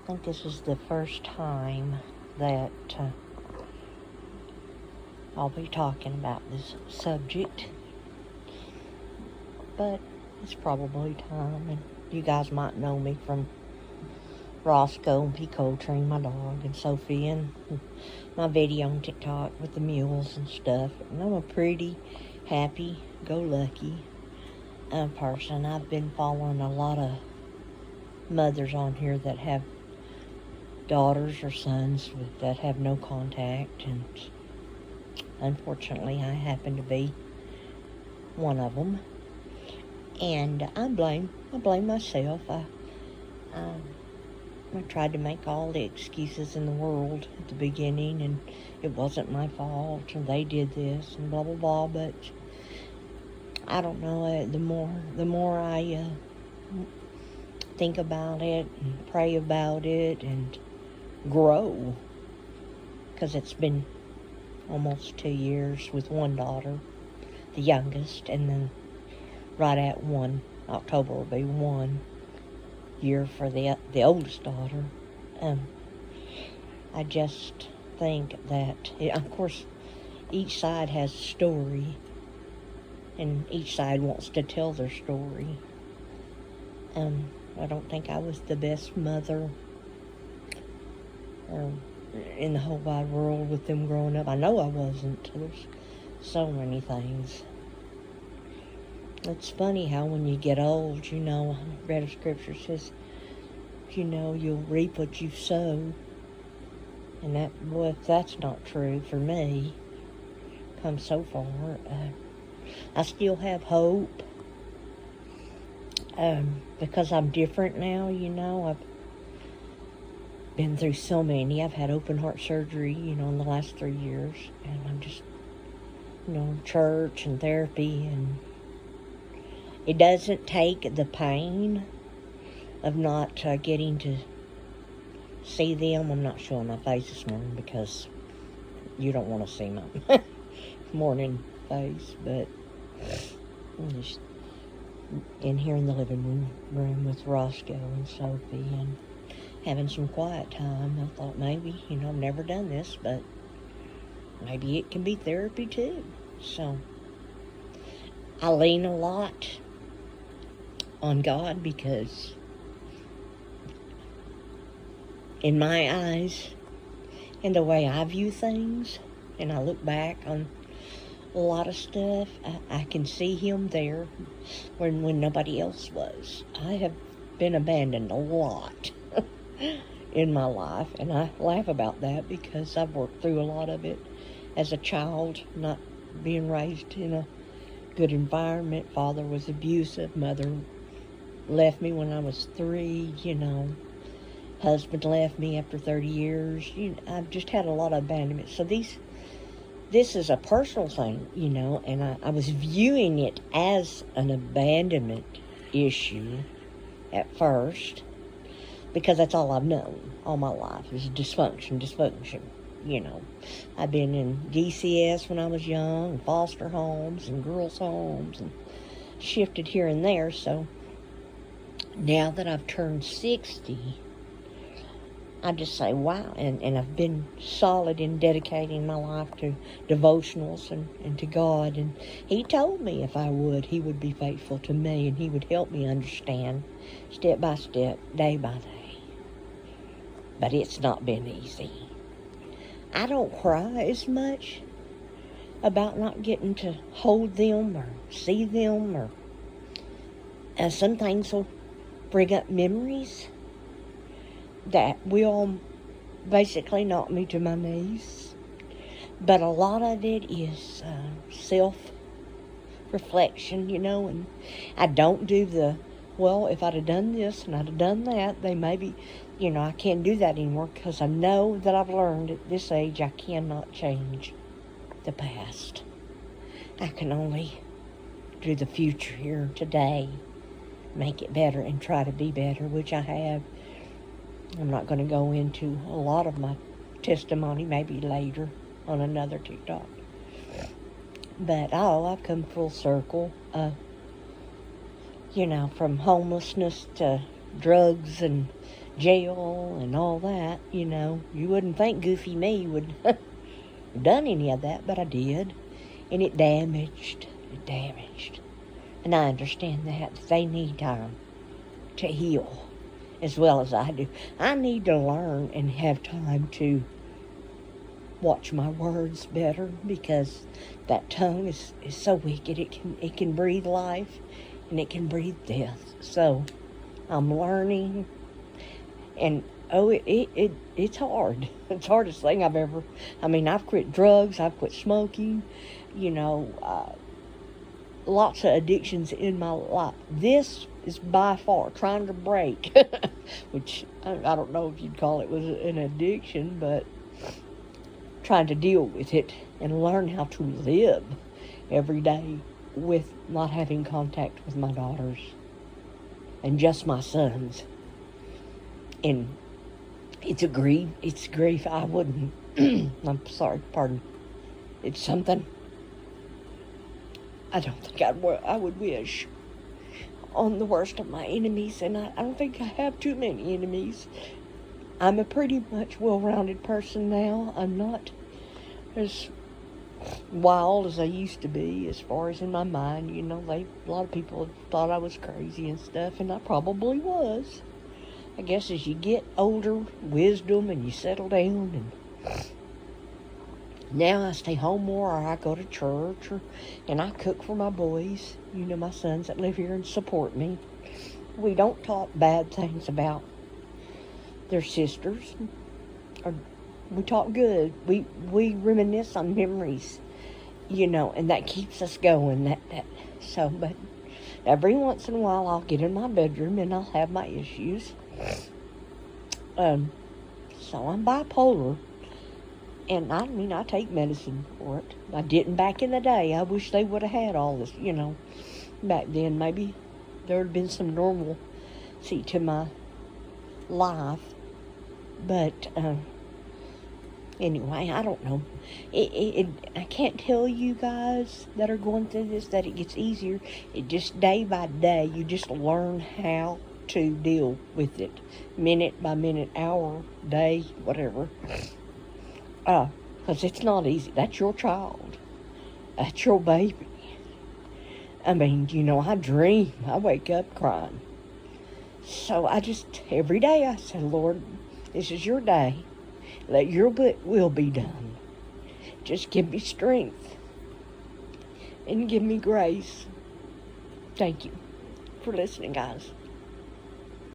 think this is the first time that I'll be talking about this subject, but it's probably time, and you guys might know me from Roscoe and P. Coltrane, my dog, and Sophie, and my video on TikTok with the mules and stuff. And I'm a pretty happy-go-lucky person. I've been following a lot of mothers on here that have daughters or sons that have no contact, and unfortunately I happen to be one of them. And I blame myself. I tried to make all the excuses in the world at the beginning, and it wasn't my fault, and they did this, and blah, blah, blah, but I don't know, the more I think about it, and pray about it, and grow, because it's been almost 2 years with one daughter, the youngest, and then right at October will be 1 year for the oldest daughter. I just think that, of course, each side has a story, and each side wants to tell their story. I don't think I was the best mother in the whole wide world with them growing up. I know I wasn't. There's so many things. It's funny how when you get old, I read a scripture says, you'll reap what you sow. And if that's not true for me, come so far, I still have hope. Because I'm different now, I've been through so many. I've had open heart surgery, in the last 3 years. And I'm just, church and therapy, and it doesn't take the pain of not getting to see them. I'm not showing my face this morning because you don't want to see my morning face, but I'm just in here in the living room with Roscoe and Sophie and having some quiet time. I thought maybe, I've never done this, but maybe it can be therapy too. So I lean a lot on God, because in my eyes and the way I view things, and I look back on a lot of stuff, I can see Him there when nobody else was. I have been abandoned a lot in my life, and I laugh about that because I've worked through a lot of it as a child, not being raised in a good environment. Father was abusive, mother left me when I was 3, husband left me after 30 years. I've just had a lot of abandonment. So this is a personal thing, and I was viewing it as an abandonment issue at first, because that's all I've known all my life is dysfunction. I've been in DCS when I was young, and foster homes and girls' homes, and shifted here and there. So now that I've turned 60, I just say, wow, and I've been solid in dedicating my life to devotionals and to God, and He told me if I would, He would be faithful to me, and He would help me understand step by step, day by day. But it's not been easy. I don't cry as much about not getting to hold them or see them, or some things will bring up memories that will basically knock me to my knees. But a lot of it is self-reflection, and I don't do if I'd have done this and I'd have done that, they maybe, I can't do that anymore, because I know that I've learned at this age I cannot change the past. I can only do the future here today, make it better and try to be better, which I have. I'm not going to go into a lot of my testimony, maybe later on another TikTok. But I've come full circle. From homelessness to drugs and jail and all that, you know. You wouldn't think Goofy me would have done any of that, but I did. And it damaged. And I understand that they need time to heal as well as I do. I need to learn and have time to watch my words better, because that tongue is so wicked. It can breathe life and it can breathe death. So I'm learning, and it's hard. It's the hardest thing I've ever. I've quit drugs. I've quit smoking. Lots of addictions in my life. This is by far trying to break, which I don't know if you'd call it was an addiction, but trying to deal with it and learn how to live every day with not having contact with my daughters and just my sons. And it's grief I wouldn't, I'm sorry, pardon. It's something I don't think I would wish on the worst of my enemies, and I don't think I have too many enemies. I'm a pretty much well-rounded person now. I'm not as wild as I used to be as far as in my mind. A lot of people thought I was crazy and stuff, and I probably was. I guess as you get older, wisdom, and you settle down, and now I stay home more, or I go to church, and I cook for my boys, my sons that live here and support me. We don't talk bad things about their sisters, or we talk good. We reminisce on memories, and that keeps us going. But every once in a while I'll get in my bedroom and I'll have my issues. So I'm bipolar. And I take medicine for it. I didn't back in the day. I wish they would have had all this, back then. Maybe there would have been some normalcy to my life. But anyway, I don't know. I can't tell you guys that are going through this that it gets easier. It just day by day, you just learn how to deal with it. Minute by minute, hour, day, whatever. Because it's not easy. That's your child. That's your baby. I dream. I wake up crying. So every day I say, Lord, this is your day. Let your will be done. Just give me strength and give me grace. Thank you for listening, guys.